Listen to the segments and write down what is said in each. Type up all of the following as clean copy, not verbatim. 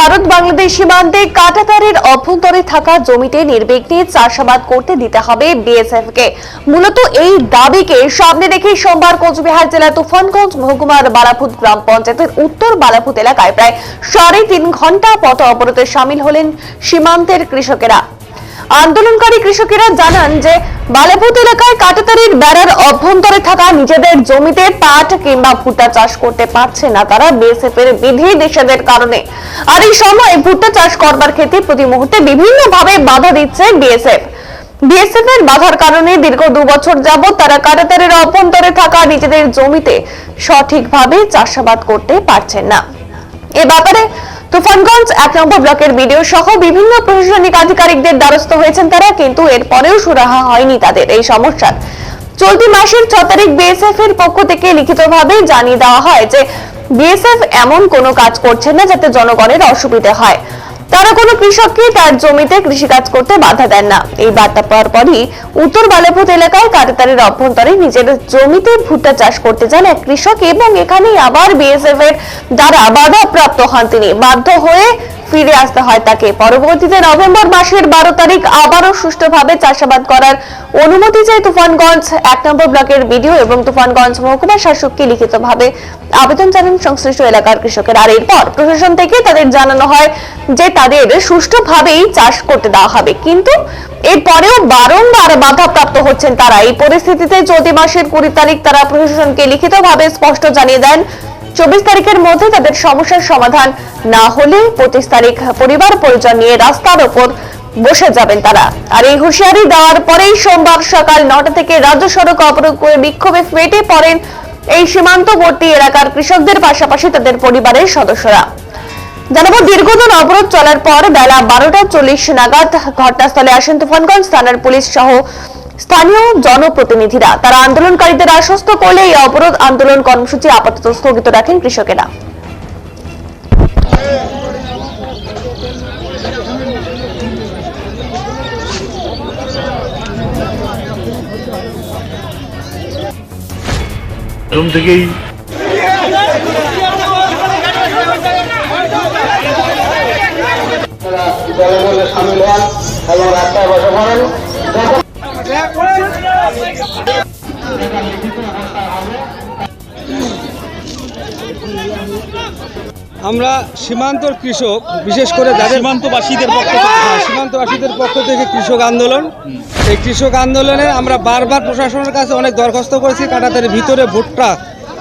ভারত বাংলাদেশ সীমান্তে কাঁটাতারের অভ্যন্তরে থাকা জমিতে নির্বিঘ্নে চাষাবাদ করতে দিতে হবে বিএসএফ কে। মূলত এই দাবিকে সামনে রেখে সোমবার কোচবিহার জেলার তুফানগঞ্জ মহকুমার বালাপুত গ্রাম পঞ্চায়েতের উত্তর বালাপুত এলাকায় প্রায় 3.5 ঘন্টা পথ অবরোধে শামিল হলেন সীমান্তের কৃষকেরা। আন্দোলনকারী কৃষকেরা জানান যে বালাপুত এলাকায় কাঁটাতারের বেড়ার অভ্যন্তরে থাকা নিজেদের জমিতে পাট কিংবা ভুট্টা চাষ করতে পারছে না তারা বিএসএফ এর বিধি নিষেধের কারণে। আর এই সময় ভুট্টা চাষ করবার ক্ষেত্রে প্রতি মুহূর্তে বিভিন্ন ভাবে বাধা দিচ্ছে বিএসএফ এর বাধার কারণে দীর্ঘ 2 বছর যাবত তারা কাঁটাতারের অভ্যন্তরে থাকা নিজেদের জমিতে সঠিকভাবে চাষাবাদ করতে পারছেন না। এ ব্যাপারে তুফানগঞ্জ 1 নম্বর ব্লকের বিডিও সহ বিভিন্ন প্রশাসনিক আধিকারিকদের দ্বারস্থ হয়েছেন তারা, কিন্তু এরপরেও সুরাহা হয়নি তাদের এই সমস্যার। চলতি মাসের 6 তারিখ বিএসএফ এর পক্ষ থেকে লিখিতভাবে জানিয়ে দেওয়া হয় যে বিএসএফ এমন কোনো কাজ করছে না যাতে জনগণের অসুবিধা হয়। তারা কোনো কৃষককে তার জমিতে কৃষিকাজ করতে বাধা দেন না। এই বার্তা পাওয়ার পরই উত্তর বালাপুত এলাকায় কাঁটাতারের অভ্যন্তরে নিজের জমিতে ভুট্টা চাষ করতে যান এক কৃষক এবং এখানেই আবার বিএসএফ এর দ্বারা বাধাপ্রাপ্ত হন তিনি। বাধ্য হয়ে ফিরে আসতে হয় তাকে। পরবর্তীতে নভেম্বর মাসের 12 তারিখ আবারও সুষ্ঠুভাবে চাষাবাদ করার অনুমতি চায় তুফানগঞ্জ 1 নম্বর ব্লকের বিডিও এবং তুফানগঞ্জ মহকুমা শাসককে লিখিতভাবে আবেদন জানান সংশ্লিষ্ট এলাকার কৃষকের। আর এরপর প্রশাসন থেকে তাদের জানানো হয় যে তাদের সুষ্ঠুভাবেই চাষ করতে দেওয়া হবে, কিন্তু এরপরেও বারংবার বাধাপ্রাপ্ত হচ্ছেন তারা। এই পরিস্থিতিতে চলতি মাসের 20 তারিখ তারা প্রশাসনকে লিখিতভাবে স্পষ্ট জানিয়ে দেন 24 তারিখের মধ্যে তাদের সমস্যার সমাধান না হলে 25 তারিখ পরিবার পরিজন নিয়ে রাস্তার উপর বসে যাবেন তারা। আর এই হুঁশিয়ারি দেওয়ার পরেই সোমবার সকাল 9টা থেকে রাজ্য সড়ক অবরোধ করে বিক্ষোভে ফেটে পড়েন এই সীমান্তবর্তী এলাকার কৃষকদের পাশাপাশি তাদের পরিবারের সদস্যরা। জানাবো, দীর্ঘদিন অবরোধ চলার পর বেলা 12টা 40 নাগাদ ঘটনাস্থলে আসেন তুফানগঞ্জ থানার পুলিশ সহ স্থানীয় জনপ্রতিনিধিরা। তারা আন্দোলনকারীদের আশ্বস্ত করলে এই অবরোধ আন্দোলন কর্মসূচি আপাতত স্থগিত রাখেন কৃষকেরা। থেকেই সামিল হন এবং রাস্তায় বসে পড়েন। আমরা সীমান্তর কৃষক, বিশেষ করে যাদের সীমান্তবাসীদের পক্ষ থেকে কৃষক আন্দোলন, এই কৃষক আন্দোলনে আমরা বারবার প্রশাসনের কাছে অনেক দরখাস্ত করেছি। কাঁটাতারের ভিতরে ভুট্টা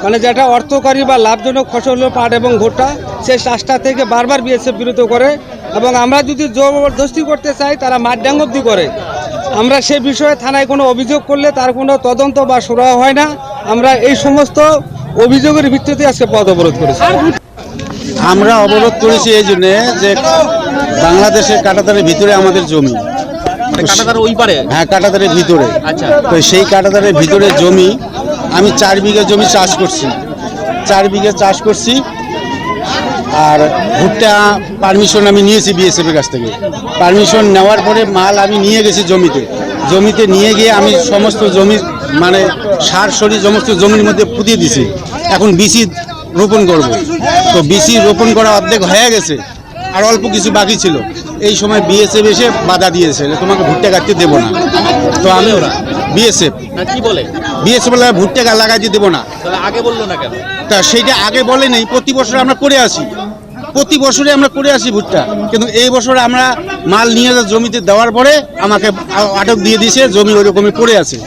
মানে যেটা অর্থকারী বা লাভজনক ফসল হলো পাট এবং ভুট্টা, সেই চাষটা থেকে বারবার বিএসএফ বিরত করে এবং আমরা যদি জবরদস্তি করতে চাই তারা মাঠডাঙ্গ অবধি করে। আমরা সে বিষয়ে থানায় কোনো অভিযোগ করলে তার কোনো তদন্ত বা সুরাহা হয় না। আমরা এই সমস্ত অভিযোগের ভিত্তিতে আজকে পথ অবরোধ করেছি। আমরা অবরোধ করেছি এই জন্যে যে বাংলাদেশের কাঁটাতারের ভিতরে আমাদের জমি, হ্যাঁ কাঁটাতারের ভিতরে। তো সেই কাঁটাতারের ভিতরে জমি আমি 4 বিঘা জমি চাষ করছি, 4 বিঘা চাষ করছি। আর ভুট্টা পারমিশন আমি নিয়েছি বিএসএফ এর কাছ থেকে। পারমিশন নেওয়ার পরে মাল আমি নিয়ে গেছি জমিতে নিয়ে গিয়ে আমি সমস্ত জমি মানে সার সরি সমস্ত জমির মধ্যে পুঁতিয়ে দিছি। এখন বিচি রোপণ করব। তো বিচি রোপণ করা অর্ধেক হয়ে গেছে, আর অল্প কিছু বাকি ছিল। এই সময় বিএসএফ এসে বাধা দিয়েছে যে তোমাকে ভুট্টা কাটতে দেবো না। তো আমি বিএসএফ বলে ভুট্টা লাগাইতে দেবো না। তা সেইটা আগে বলে নেই, প্রতি বছর আমরা করে আসি, প্রতি বছরে আমরা করে আসি ভুট্টা, কিন্তু এই বছর আমরা মাল নিয়ে জমিতে দেওয়ার পরে আমাকে আটক দিয়ে দিয়েছে, জমি ওই রকমই পড়ে আছে।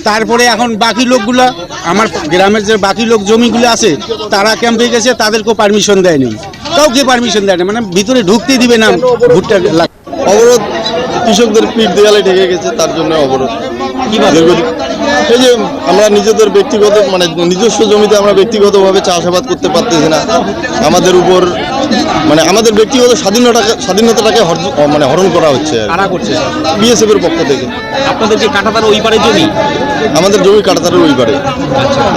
তারপরে এখন বাকি লোকগুলো, আমার গ্রামের যে বাকি লোক জমিগুলো আছে তারা ক্যাম্পে গেছে, তাদেরকেও পারমিশন দেয়নি, কাউকে পারমিশন দেয়নি, মানে ভিতরে ঢুকতেই দিবে না ভুট্টা। অবরোধ কৃষকদের পিঠ দেয়ালে ঠেকে গেছে, তার জন্য অবরোধ। এই যে আমরা নিজেদের ব্যক্তিগত মানে নিজস্ব জমিতে আমরা ব্যক্তিগতভাবে চাষাবাদ করতে পারতেছি না, আমাদের উপর মানে আমাদের ব্যক্তিগত স্বাধীনতাটাকে মানে হরণ করা হচ্ছে বিএসএফ এর পক্ষ থেকে। আপনাদের যে কাঁটাতারের ওই পারে জমি, আমাদের জমি কাঁটাতারের ওই পারে,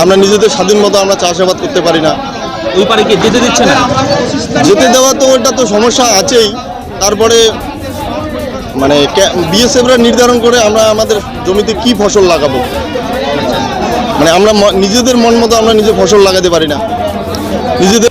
আমরা নিজেদের স্বাধীন মতো আমরা চাষাবাদ করতে পারি না। ওই পারে কি যেতে দিচ্ছে না? যেতে দেওয়া তো ওটা তো সমস্যা আছেই। তারপরে মানে বিএসএফরা নির্ধারণ করে আমরা আমাদের জমিতে কি ফসল লাগাবো, মানে আমরা নিজেদের মন মতো আমরা নিজে ফসল লাগাতে পারি না নিজেদের।